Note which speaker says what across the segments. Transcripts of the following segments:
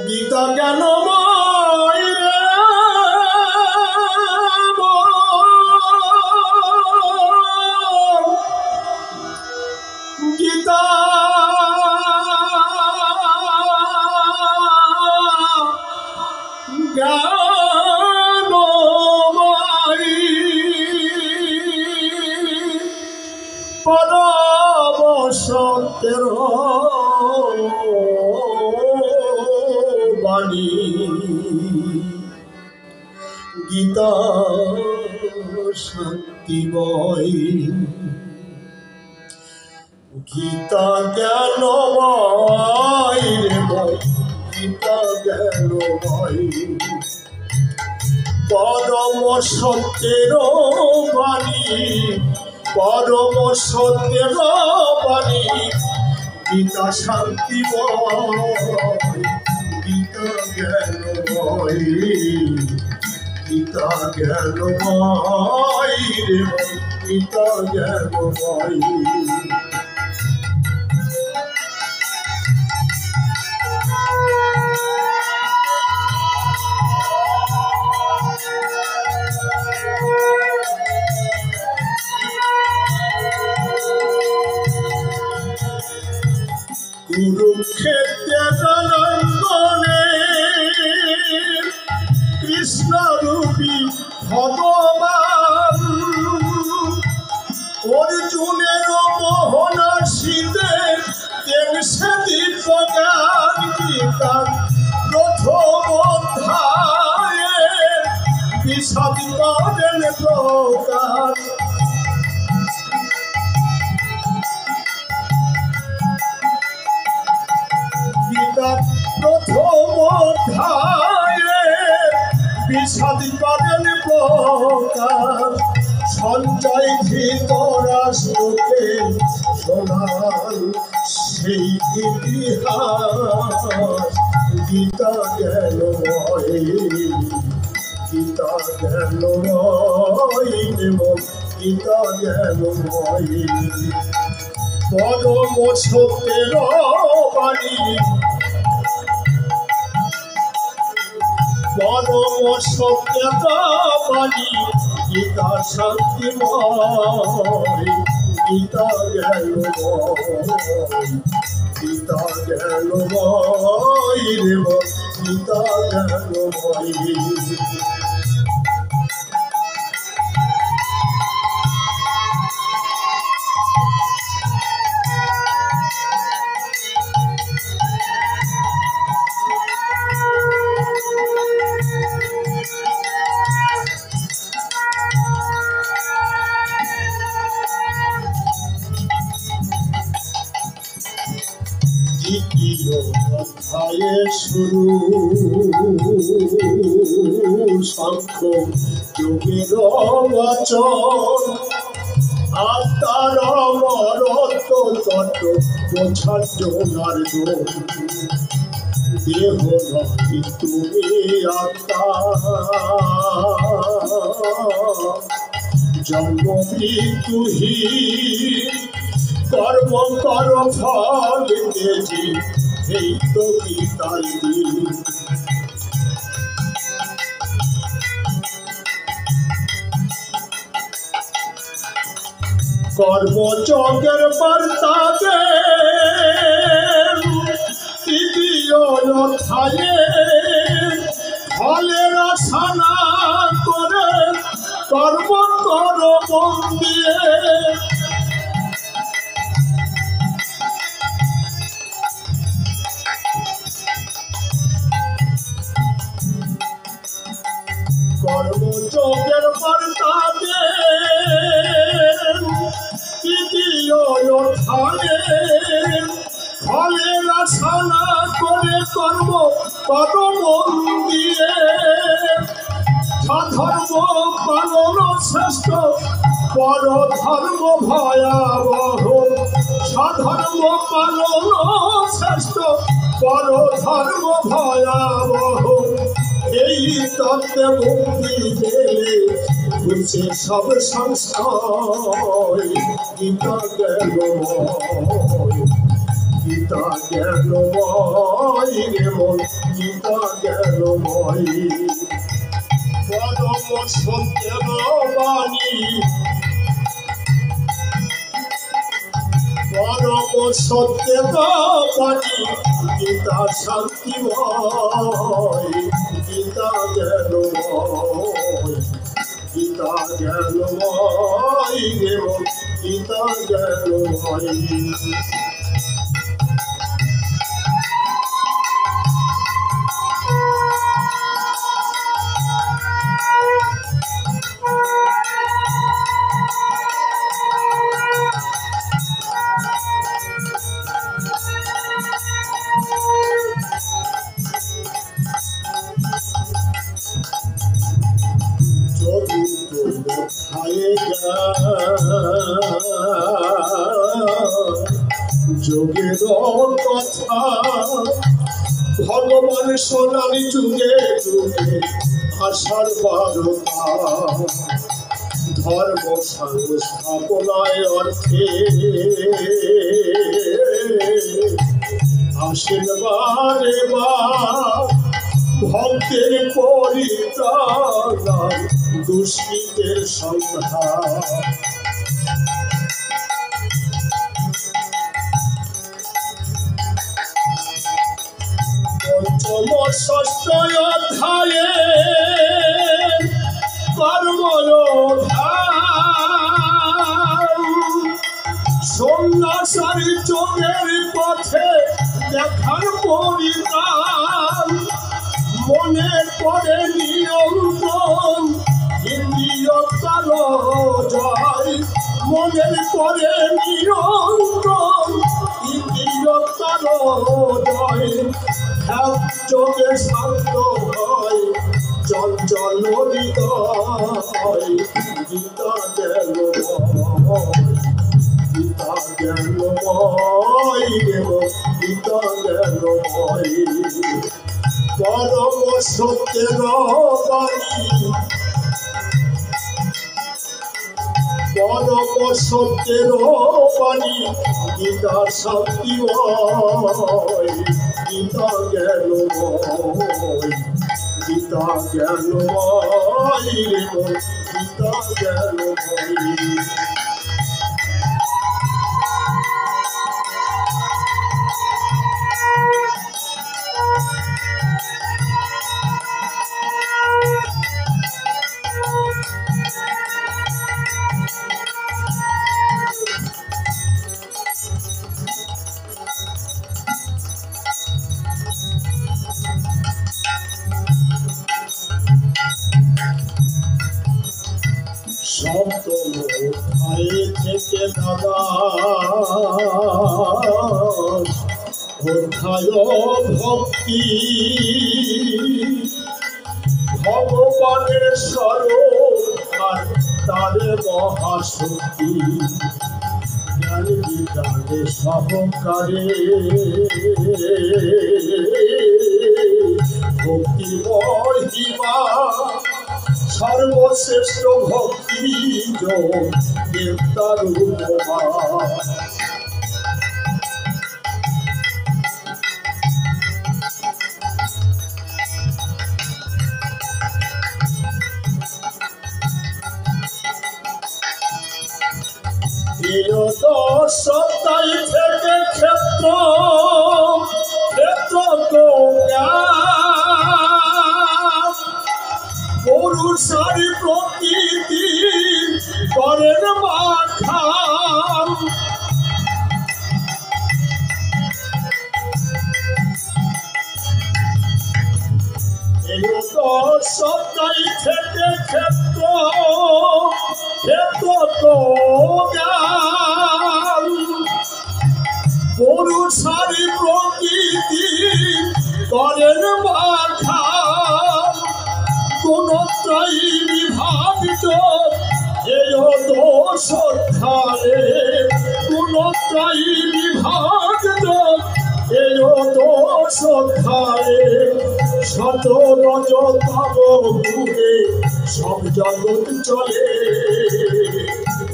Speaker 1: গীতা জ্ঞানময় রে গীতা জ্ঞানময় পরম সত্যের বাণী গীতা শান্তিময় গীতা জ্ঞানময় রে ময় গীতা জ্ঞানময় পরম সত্যের বাণী পরম সত্যের বাণী গীতা শান্তিময় গীতা জ্ঞানময় গীতা জ্ঞানময় রে গীতা জ্ঞানময় কুরুক্ষেত্রের রণাঙ্গনে কৃষ্ণ রূপী ভগবান অর্জুনের মোহনাসিতে তেমসে দিব্য জ্ঞান গীতার প্রথম অধ্যায়ে বিষাদ করেন প্রকাশ প্রথম অধ্যায়ে বিষাদ করেন প্রকাশ সঞ্জয় ধৃতরাষ্ট্রকে শোনান সেই ইতিহাস গীতা জ্ঞানময় গীতা জ্ঞানময় এবং গীতা জ্ঞানময় পরম সত্যের বাণী পরম সত্যের বাণী গীতা শান্তিময় গীতা জ্ঞানময় গীতা জ্ঞানময় রে গীতা জ্ঞানময় দ্বিতীয় অধ্যায়ে শুরু সাংখ্য যোগের বচন আত্মার অমরত্ব তত্ত্ব বোঝার জোনার দেহ নহি তুমি আত্মা জন্ম মৃত্যুহীন কর্ম কর ফল তেজি এই তো গীতাই কর্মযজ্ঞের বার্তা দে তৃতীয় অধ্যায়ে ফলের আশা না করে কর্ম কর মন দিয়ে কর্মযোগের বার্তা দে তৃতীয় অধ্যায়ে ফলের আশা না করে কর্ম কর মন দিয়ে সাধর্ম পালন শ্রেষ্ঠ পর ধর্ম ভয়াবহ সাধর্ম পালন শ্রেষ্ঠ পর ধর্ম ভয়াবহ এই তত্ত্বে মুক্তি পেলে ঘুরছে সব সংশয় গীতা জ্ঞানময় গীতা জ্ঞানময় রে মন গীতা জ্ঞানময় পরম সত্যের বাণী পরম সত্যের বাণী গীতা শান্তিময় গীতা জ্ঞানময় গীতা জ্ঞানময় রে মন গীতা জ্ঞানময় যোগের কথা ভগবান সোনালি যুগে যুগে আশার বারতা ধর্ম সংস্থাপনায় অর্থে আসেন বারে বার ভক্তের পরিত্রাণ দুষ্কৃতের সংহার পঞ্চম ষষ্ঠ অধ্যায়ে সন্ন্যাসারী যোগের পথে দেখার পরিণাম মনে পড়ে নিয়ন্ত্রণ ইন্দ্রিয়তার জয় মনের পড়ে নিয়ন্ত্রণ ইন্দ্রিয়তার জয় যোগে শান্ত হয় চঞ্চল হৃদয় গীতা জ্ঞানময় গীতা জ্ঞানময় দেব গীতা জ্ঞানময় পরম সত্যের বাণী পরম সত্যের বাণী গীতা শান্তিময় গীতা জ্ঞানময় গীতা জ্ঞানময় গীতা জ্ঞানময় সপ্তম অধ্যায় থেকে দাদা অধ্যায় ভক্তি ভগবানের স্বরূপ আর তার মহাশক্তি জ্ঞান বিজ্ঞানে সহকারে ভক্তি মহিমা সর্বশ্রেষ্ঠ ভক্তি যোগ দেবতার উপমা সত্তাই থেকে ক্ষেত্র ক্ষেত্র তো পুরুষারি প্রকৃতি করেন মাখান সত্তাই থেকে ক্ষেত্র ক্ষেত্র তো পুরুষারি প্রকৃতি করেন মাখান গুণত্রয়ী বিভাজিত এই দোষ ধারে গুণত্রয়ী বিভাজিত এই দোষ ধারে শত রজ তব গুণে সব জগৎ চলে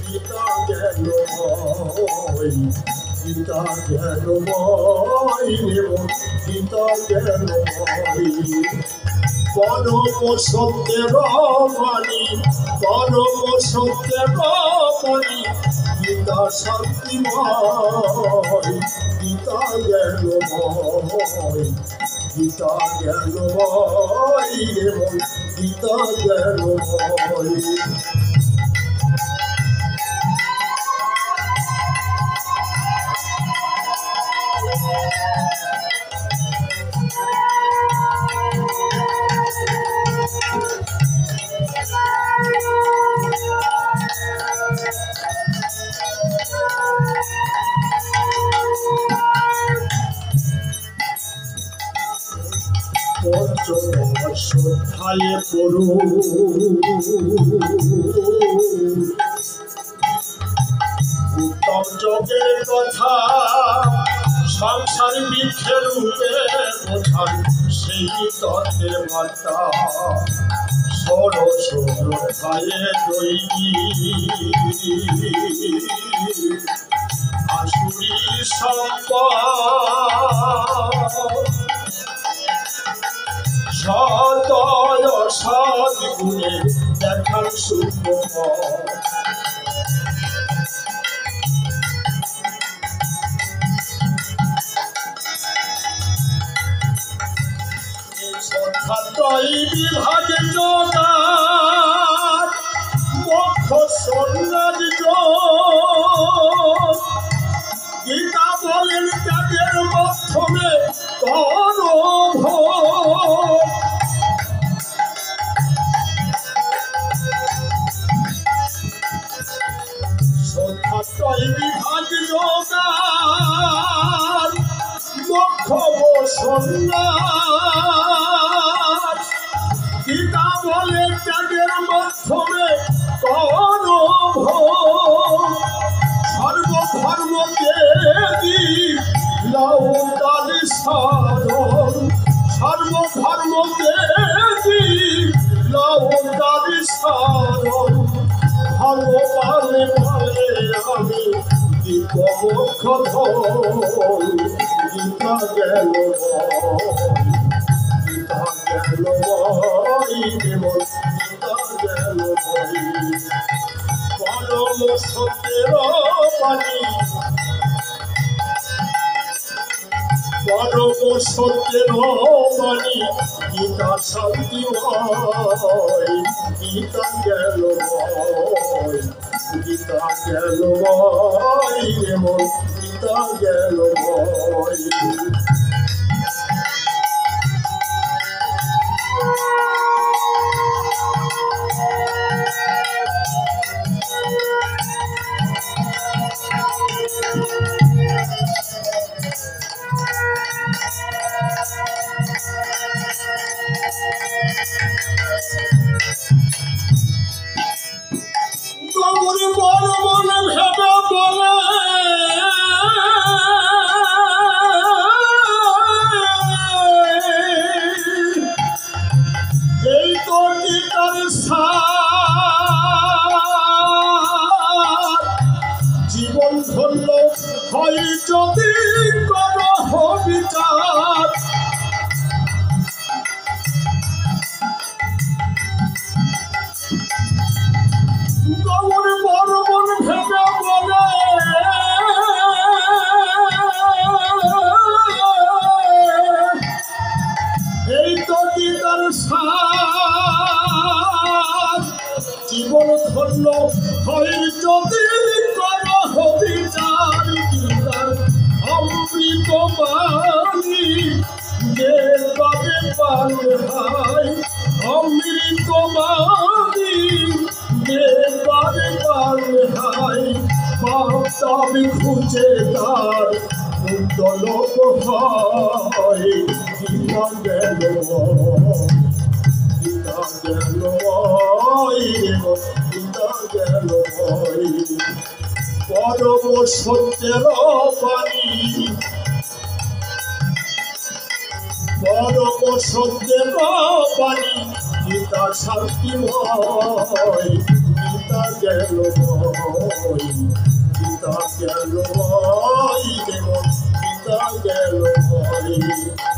Speaker 1: গীতা জ্ঞানময় গীতা জ্ঞানময় এবং গীতা জ্ঞানময় পরম সত্যের বাণী পরম সত্যের বাণী গীতা শান্তিময় গীতা জ্ঞানময় গীতা জ্ঞানময় এবং গীতা জ্ঞানময় শ্রদ্ধায় পড়ো উত্তম যোগের কথা সংসার বৃক্ষের রূপে বোঝান সেই তত্ত্বের বার্তা ষোড়শ অধ্যায়ে দৈবী আসুরি সম্পদ সতয় সদ্গুণে দেখান সূক্ষ্ম শ্রদ্ধাত্রয়ী বিভাগে যোগার মোক্ষ সন্ন্যাস যোগ গীতা বলেন ত্যাগের মাধ্যমে করো ভোগ শ্রদ্ধাত্রয়ী বিভাগ যোগার মোক্ষ সন্ন্যাস গীতা বলে ত্যাগের মাধ্যমে করো ভোগ সর্বধর্ম ত্যাগী লৌকারি সাধন সর্বধর্ম ত্যাগী লৌকারি সাধন ভগবানে বলে আমি দীপমুখ ধন গীতা জ্ঞানময় গীতা জ্ঞানময় পরম সত্যের বাণী পরম সত্যের বাণী গীতা শান্তিময় গীতা জ্ঞানময় গীতা জ্ঞানময় এবং গীতা জ্ঞানময় গৌরী বড় মনে ভেবে বলে এই তো গীতার সার জীবন ধন্য হয় যদি করো বিচার গৌর বড় মন ভেবে বলে এই তো গীতার সার জীবন ধন্য হয় যদি করো বিচার গীতার অমৃত বাণী যে পাবে পারে হাই অমৃত বাণী যে পাবে পারে হাই পাপি খুঁজে তার উত্তলোক হয় গীতা জ্ঞানময় গীতা জ্ঞানময় গীতা জ্ঞানময় পরম সত্যের বাণী পরম সত্যের বাণী গীতা শান্তিময় গীতা জ্ঞানময় পিতা গেল ভাই দেব পিতা গেল ভাই